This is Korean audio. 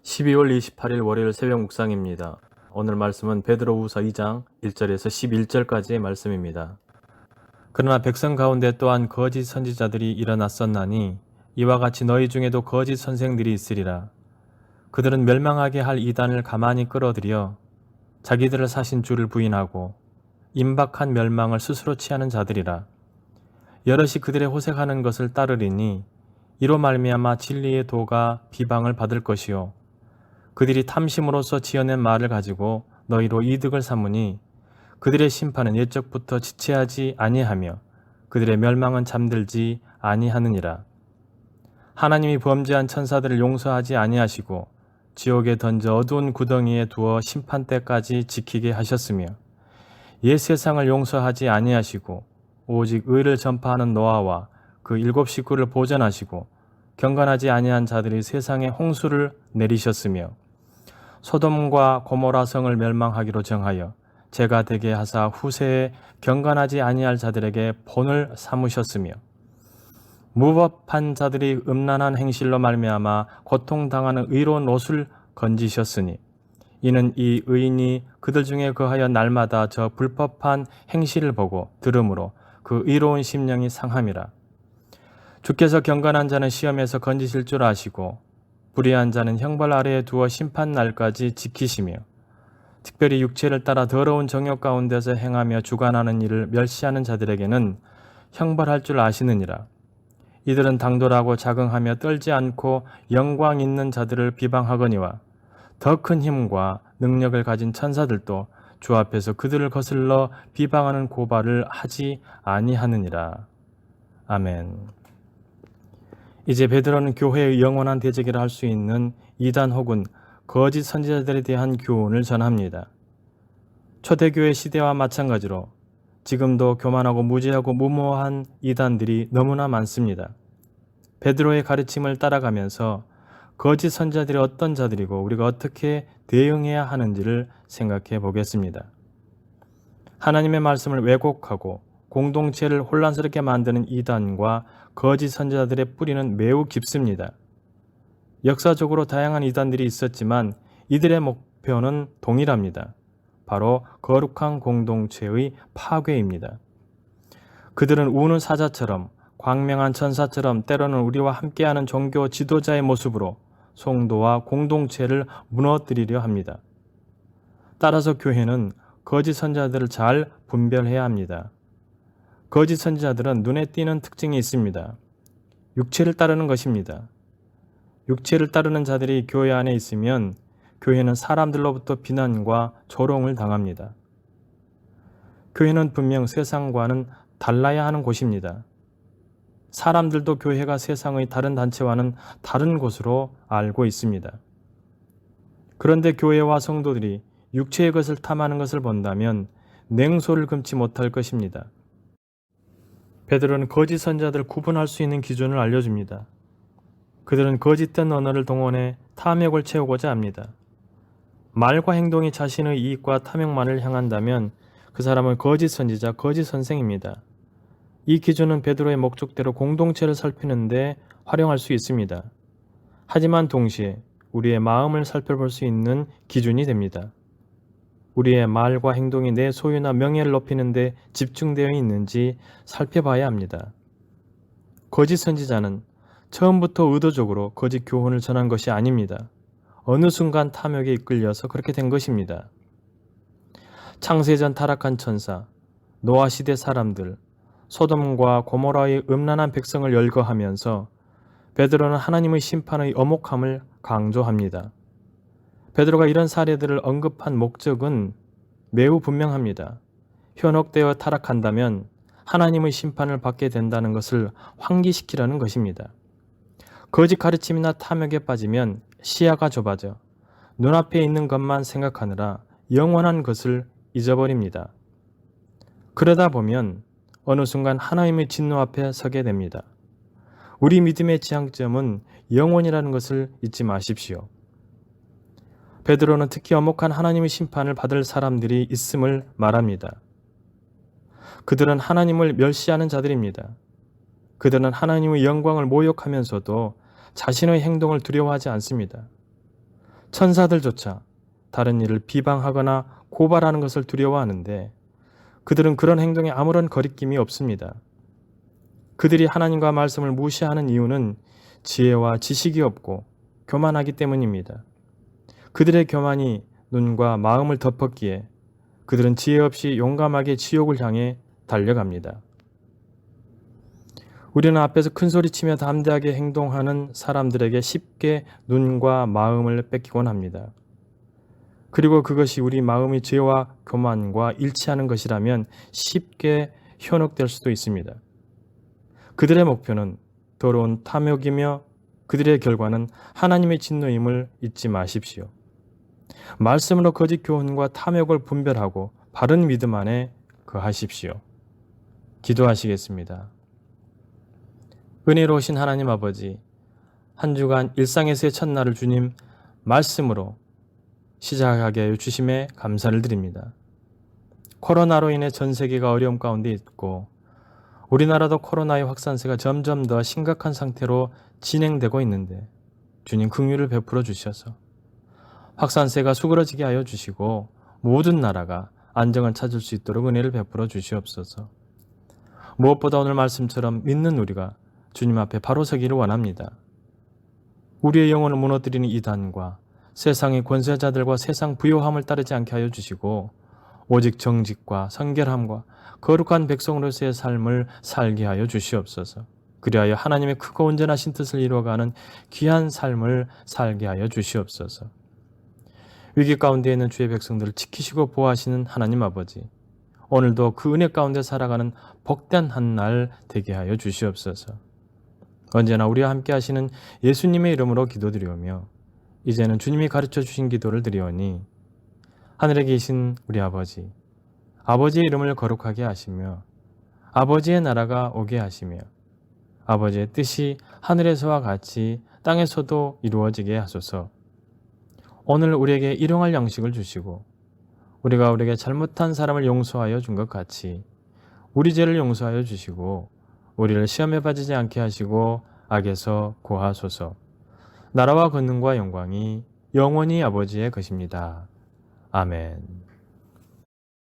12월 28일 월요일 새벽 묵상입니다. 오늘 말씀은 베드로후서 2장 1절에서 11절까지의 말씀입니다. 그러나 백성 가운데 또한 거짓 선지자들이 일어났었나니 이와 같이 너희 중에도 거짓 선생들이 있으리라. 그들은 멸망하게 할 이단을 가만히 끌어들여 자기들을 사신 주를 부인하고 임박한 멸망을 스스로 취하는 자들이라. 여럿이 그들의 호색하는 것을 따르리니 이로 말미암아 진리의 도가 비방을 받을 것이요 그들이 탐심으로써 지어낸 말을 가지고 너희로 이득을 삼으니 그들의 심판은 옛적부터 지체하지 아니하며 그들의 멸망은 잠들지 아니하느니라. 하나님이 범죄한 천사들을 용서하지 아니하시고 지옥에 던져 어두운 구덩이에 두어 심판 때까지 지키게 하셨으며 옛 세상을 용서하지 아니하시고 오직 의를 전파하는 노아와 그 7 식구를 보전하시고 경건하지 아니한 자들이 세상에 홍수를 내리셨으며 소돔과 고모라 성을 멸망하기로 정하여 죄가 되게 하사 후세에 경건하지 아니할 자들에게 본을 삼으셨으며 무법한 자들이 음란한 행실로 말미암아 고통당하는 의로운 옷을 건지셨으니 이는 이 의인이 그들 중에 거하여 날마다 저 불법한 행실을 보고 들음으로 그 의로운 심령이 상함이라. 주께서 경건한 자는 시험에서 건지실 줄 아시고 불의한 자는 형벌 아래에 두어 심판 날까지 지키시며 특별히 육체를 따라 더러운 정욕 가운데서 행하며 주관하는 일을 멸시하는 자들에게는 형벌할 줄 아시느니라. 이들은 당돌하고 자긍하며 떨지 않고 영광 있는 자들을 비방하거니와 더 큰 힘과 능력을 가진 천사들도 주 앞에서 그들을 거슬러 비방하는 고발을 하지 아니하느니라. 아멘. 이제 베드로는 교회의 영원한 대적이라 할 수 있는 이단 혹은 거짓 선지자들에 대한 교훈을 전합니다. 초대교회 시대와 마찬가지로 지금도 교만하고 무지하고 무모한 이단들이 너무나 많습니다. 베드로의 가르침을 따라가면서 거짓 선지자들이 어떤 자들이고 우리가 어떻게 대응해야 하는지를 생각해 보겠습니다. 하나님의 말씀을 왜곡하고 공동체를 혼란스럽게 만드는 이단과 거짓 선지자들의 뿌리는 매우 깊습니다. 역사적으로 다양한 이단들이 있었지만 이들의 목표는 동일합니다. 바로 거룩한 공동체의 파괴입니다. 그들은 우는 사자처럼 광명한 천사처럼 때로는 우리와 함께하는 종교 지도자의 모습으로 성도와 공동체를 무너뜨리려 합니다. 따라서 교회는 거짓 선지자들을 잘 분별해야 합니다. 거짓 선지자들은 눈에 띄는 특징이 있습니다. 육체를 따르는 것입니다. 육체를 따르는 자들이 교회 안에 있으면 교회는 사람들로부터 비난과 조롱을 당합니다. 교회는 분명 세상과는 달라야 하는 곳입니다. 사람들도 교회가 세상의 다른 단체와는 다른 곳으로 알고 있습니다. 그런데 교회와 성도들이 육체의 것을 탐하는 것을 본다면 냉소를 금치 못할 것입니다. 베드로는 거짓 선지자들을 구분할 수 있는 기준을 알려줍니다. 그들은 거짓된 언어를 동원해 탐욕을 채우고자 합니다. 말과 행동이 자신의 이익과 탐욕만을 향한다면 그 사람은 거짓 선지자, 거짓 선생입니다. 이 기준은 베드로의 목적대로 공동체를 살피는데 활용할 수 있습니다. 하지만 동시에 우리의 마음을 살펴볼 수 있는 기준이 됩니다. 우리의 말과 행동이 내 소유나 명예를 높이는 데 집중되어 있는지 살펴봐야 합니다. 거짓 선지자는 처음부터 의도적으로 거짓 교훈을 전한 것이 아닙니다. 어느 순간 탐욕에 이끌려서 그렇게 된 것입니다. 창세전 타락한 천사, 노아 시대 사람들, 소돔과 고모라의 음란한 백성을 열거하면서 베드로는 하나님의 심판의 엄혹함을 강조합니다. 베드로가 이런 사례들을 언급한 목적은 매우 분명합니다. 현혹되어 타락한다면 하나님의 심판을 받게 된다는 것을 환기시키려는 것입니다. 거짓 가르침이나 탐욕에 빠지면 시야가 좁아져 눈앞에 있는 것만 생각하느라 영원한 것을 잊어버립니다. 그러다 보면 어느 순간 하나님의 진노 앞에 서게 됩니다. 우리 믿음의 지향점은 영원이라는 것을 잊지 마십시오. 베드로는 특히 엄혹한 하나님의 심판을 받을 사람들이 있음을 말합니다. 그들은 하나님을 멸시하는 자들입니다. 그들은 하나님의 영광을 모욕하면서도 자신의 행동을 두려워하지 않습니다. 천사들조차 다른 일을 비방하거나 고발하는 것을 두려워하는데 그들은 그런 행동에 아무런 거리낌이 없습니다. 그들이 하나님과 말씀을 무시하는 이유는 지혜와 지식이 없고 교만하기 때문입니다. 그들의 교만이 눈과 마음을 덮었기에 그들은 지혜 없이 용감하게 지옥을 향해 달려갑니다. 우리는 앞에서 큰 소리치며 담대하게 행동하는 사람들에게 쉽게 눈과 마음을 뺏기곤 합니다. 그리고 그것이 우리 마음의 죄와 교만과 일치하는 것이라면 쉽게 현혹될 수도 있습니다. 그들의 목표는 더러운 탐욕이며 그들의 결과는 하나님의 진노임을 잊지 마십시오. 말씀으로 거짓 교훈과 탐욕을 분별하고 바른 믿음 안에 거하십시오. 기도하시겠습니다. 은혜로우신 하나님 아버지, 한 주간 일상에서의 첫날을 주님 말씀으로 시작하게 하여 주심에 감사를 드립니다. 코로나로 인해 전 세계가 어려움 가운데 있고 우리나라도 코로나의 확산세가 점점 더 심각한 상태로 진행되고 있는데 주님 긍휼을 베풀어 주셔서 확산세가 수그러지게 하여 주시고 모든 나라가 안정을 찾을 수 있도록 은혜를 베풀어 주시옵소서. 무엇보다 오늘 말씀처럼 믿는 우리가 주님 앞에 바로 서기를 원합니다. 우리의 영혼을 무너뜨리는 이단과 세상의 권세자들과 세상 부요함을 따르지 않게 하여 주시고 오직 정직과 성결함과 거룩한 백성으로서의 삶을 살게 하여 주시옵소서. 그리하여 하나님의 크고 온전하신 뜻을 이루어가는 귀한 삶을 살게 하여 주시옵소서. 위기 가운데 있는 주의 백성들을 지키시고 보호하시는 하나님 아버지, 오늘도 그 은혜 가운데 살아가는 복된 한 날 되게 하여 주시옵소서. 언제나 우리와 함께 하시는 예수님의 이름으로 기도드리오며 이제는 주님이 가르쳐 주신 기도를 드리오니 하늘에 계신 우리 아버지, 아버지의 이름을 거룩하게 하시며 아버지의 나라가 오게 하시며 아버지의 뜻이 하늘에서와 같이 땅에서도 이루어지게 하소서. 오늘 우리에게 일용할 양식을 주시고 우리가 우리에게 잘못한 사람을 용서하여 준 것 같이 우리 죄를 용서하여 주시고 우리를 시험에 빠지지 않게 하시고 악에서 구하소서. 나라와 권능과 영광이 영원히 아버지의 것입니다. 아멘.